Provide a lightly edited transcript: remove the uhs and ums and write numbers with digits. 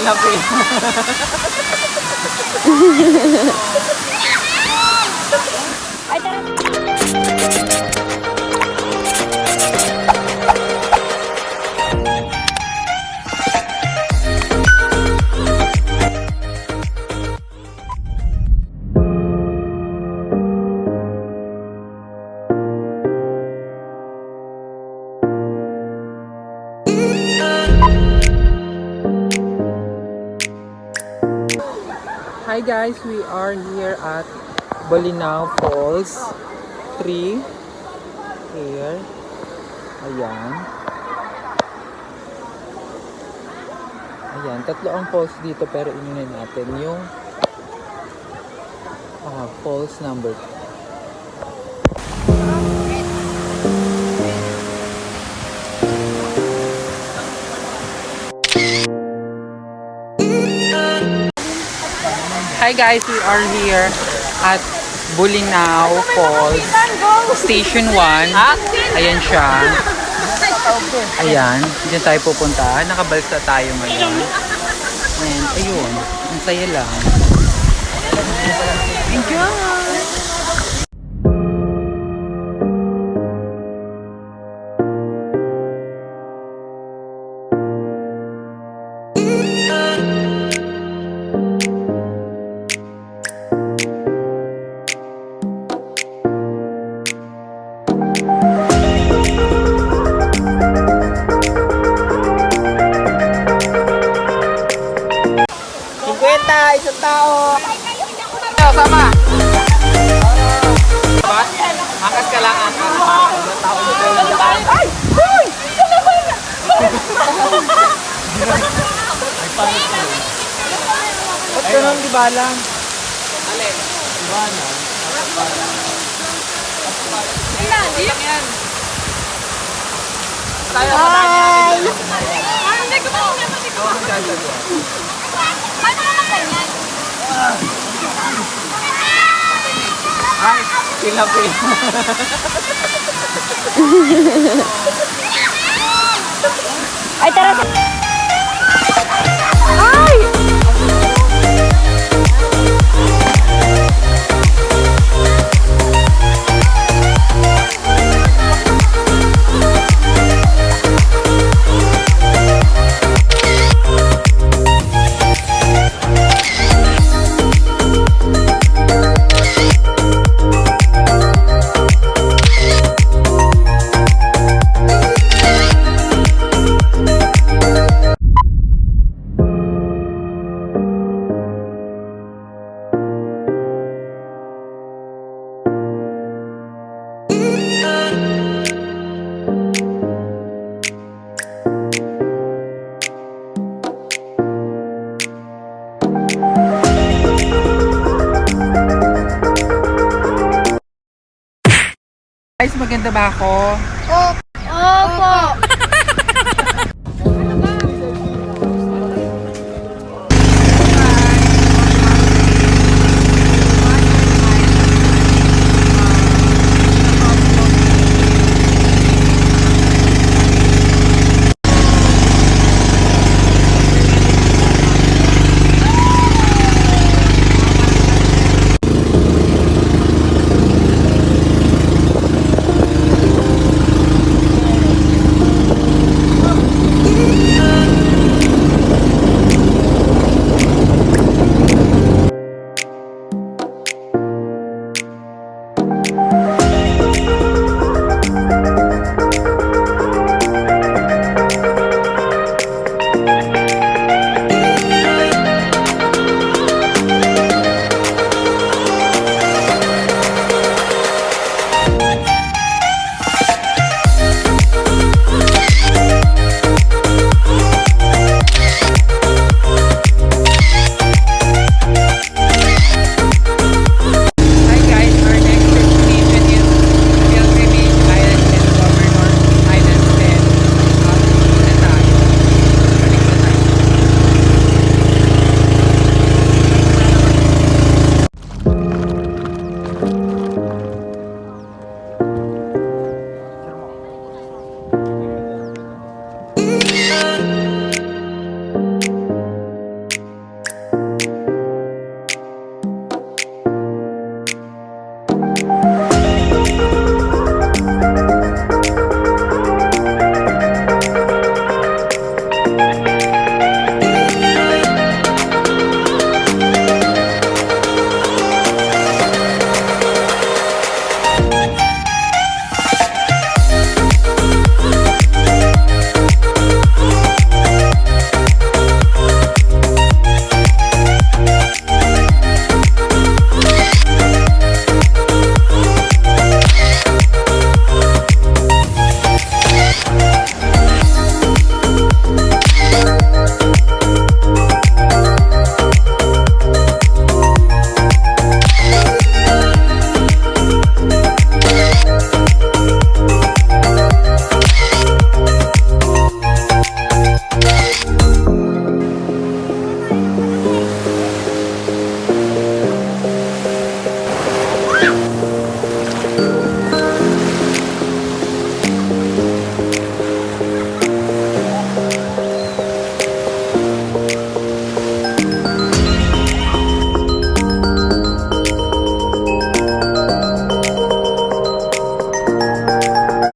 Pilapil. Ay, tara. Hi guys, we are here at Bolinao Falls 3. Here. Ayan. Ayan, tatlo ang falls dito pero inunin natin yung falls number 2. Hi guys, we are here at Bolinao Falls Station 1. Ayan siya. Ayan, dyan tayo pupunta. Nakabalsa tayo ngayon. And ayun, ang saya lang. Enjoy! Isang tao. Sama. Diba? Angkas ka lang, angkas. Isang tao. Ay! Hoy! Ba't ganun, di ba lang? Alin? Di ba lang? Yan. Tayo, madami natin. Hindi ko ba? Paano naman ganyan? Ay, pilapil. Ay, tara. Ay! Guys, maganda ba ako? Opo.